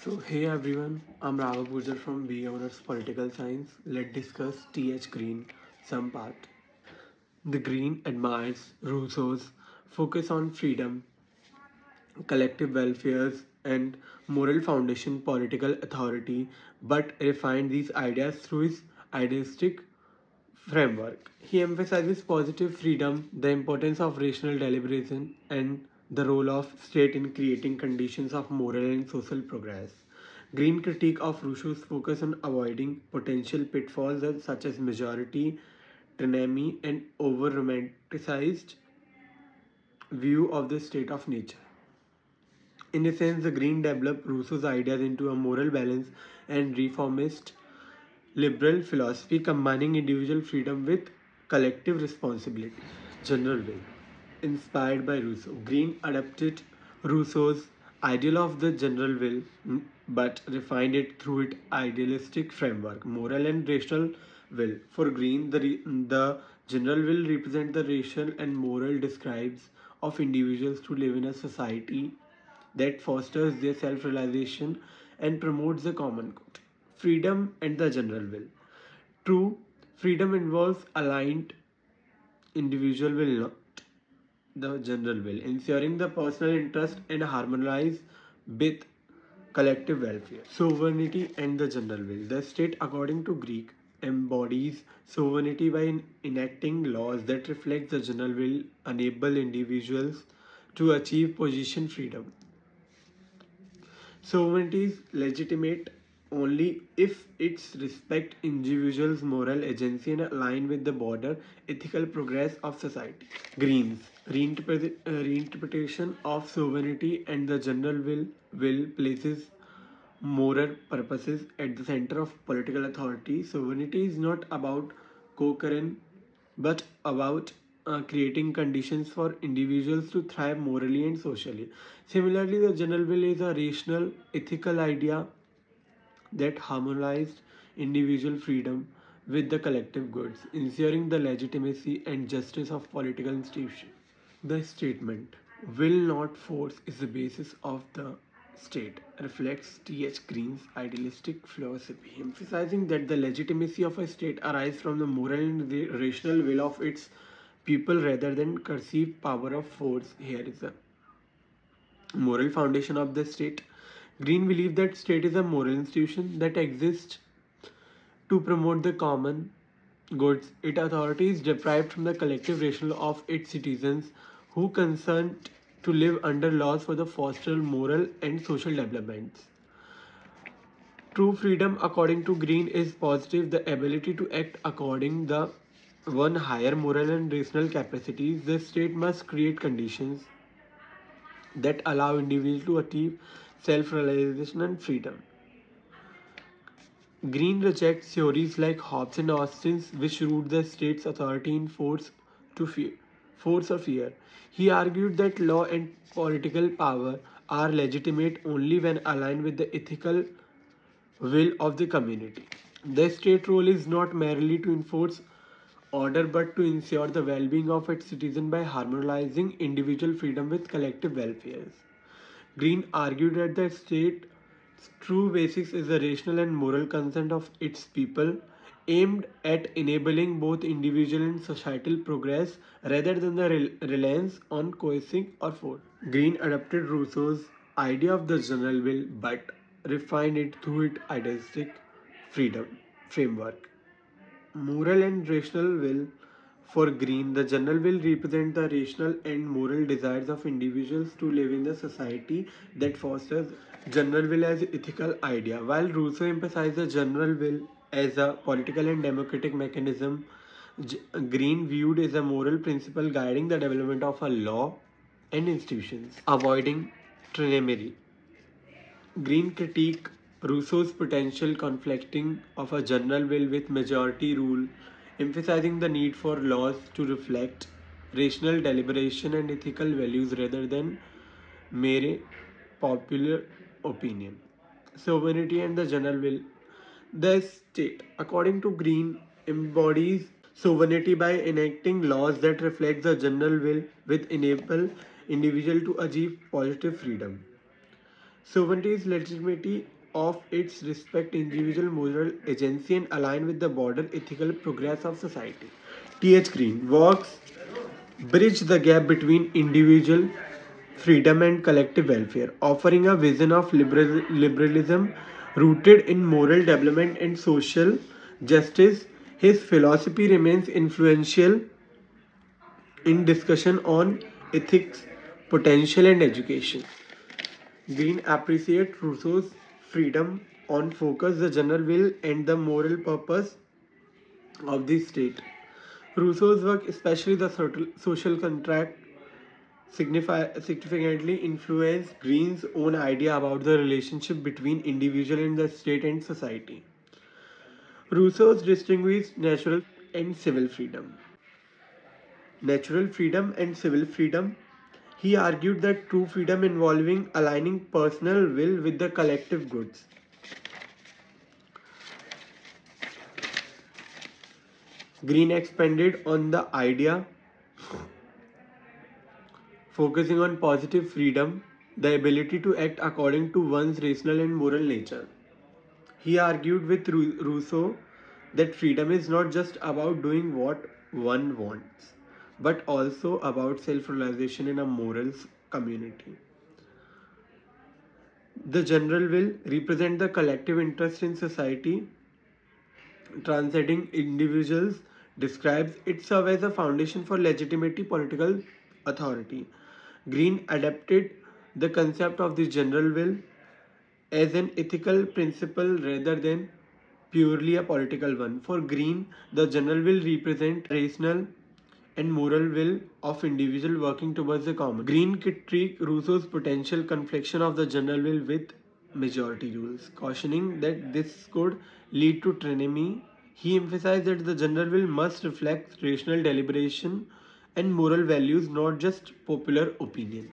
So hey everyone, I'm Raghav from BA Honors Political Science. Let's discuss TH Green, some part. The Green admires Rousseau's focus on freedom, collective welfares, and moral foundation political authority, but refined these ideas through his idealistic framework. He emphasizes positive freedom, the importance of rational deliberation, and the role of state in creating conditions of moral and social progress. Green critique of Rousseau's focus on avoiding potential pitfalls such as majority, tyranny, and over romanticized view of the state of nature. In a sense, the Green developed Rousseau's ideas into a moral balance and reformist liberal philosophy combining individual freedom with collective responsibility. General will. Inspired by Rousseau, Green adapted Rousseau's ideal of the general will but refined it through its idealistic framework, moral and rational will. For Green, the general will represent the racial and moral describes of individuals to live in a society that fosters their self realization and promotes the common good. Freedom and the general will. True, freedom involves aligned individual will, not the general will, ensuring the personal interest and harmonize with collective welfare. Sovereignty and the general will. The state, according to Greek, embodies sovereignty by enacting laws that reflect the general will, enable individuals to achieve position freedom. Sovereignty is legitimate only if it respects individuals' moral agency and align with the broader ethical progress of society. Greens reinterpretation of sovereignty and the general will places moral purposes at the center of political authority. Sovereignty is not about co-current but about creating conditions for individuals to thrive morally and socially. Similarly, the general will is a rational, ethical idea that harmonized individual freedom with the collective goods, ensuring the legitimacy and justice of political institutions. The statement, will not force is the basis of the state, reflects T.H. Green's idealistic philosophy, emphasizing that the legitimacy of a state arises from the moral and rational will of its people rather than perceived power of force. Here is the moral foundation of the state. Green believes that state is a moral institution that exists to promote the common goods. Its authority is deprived from the collective rational of its citizens who consent to live under laws for the foster moral and social developments. True freedom, according to Green, is positive, the ability to act according the one higher moral and rational capacities. The state must create conditions that allow individuals to achieve self-realization and freedom. Green rejects theories like Hobbes and Austin's, which root the state's authority in force or fear. He argued that law and political power are legitimate only when aligned with the ethical will of the community. The state role is not merely to enforce order but to ensure the well-being of its citizens by harmonizing individual freedom with collective welfare. Green argued that the state's true basis is the rational and moral consent of its people, aimed at enabling both individual and societal progress rather than the reliance on coercing or force. Green adopted Rousseau's idea of the general will but refined it through its idealistic freedom framework. Moral and rational will. For Green, the general will represent the rational and moral desires of individuals to live in the society that fosters general will as ethical idea. While Rousseau emphasized the general will as a political and democratic mechanism, Green viewed as a moral principle guiding the development of a law and institutions. Avoiding tyranny. Green critique Rousseau's potential conflicting of a general will with majority rule, emphasizing the need for laws to reflect rational deliberation and ethical values rather than mere popular opinion. Sovereignty and the general will. The state, according to Green, embodies sovereignty by enacting laws that reflect the general will with enable individual to achieve positive freedom. Sovereignty is legitimacy of its respect individual moral agency and align with the broader ethical progress of society. T.H. Green works bridge the gap between individual freedom and collective welfare, offering a vision of liberalism rooted in moral development and social justice. His philosophy remains influential in discussion on ethics, potential, and education. Green appreciates Rousseau's freedom on focus, the general will, and the moral purpose of the state. Rousseau's work, especially the social contract, significantly influenced Green's own idea about the relationship between individual and the state and society. Rousseau distinguished natural and civil freedom. Natural freedom and civil freedom. He argued that true freedom involving aligning personal will with the collective goods. Green expanded on the idea, focusing on positive freedom, the ability to act according to one's rational and moral nature. He argued with Rousseau that freedom is not just about doing what one wants, but also about self realization in a moral community. The general will represent the collective interest in society, transcending individuals, describes it serves as a foundation for legitimate political authority. Green adapted the concept of the general will as an ethical principle rather than purely a political one. For Green, the general will represent rational and moral will of individual working towards the common. Green critiqued Rousseau's potential confliction of the general will with majority rules, cautioning that this could lead to tyranny. He emphasized that the general will must reflect rational deliberation and moral values, not just popular opinion.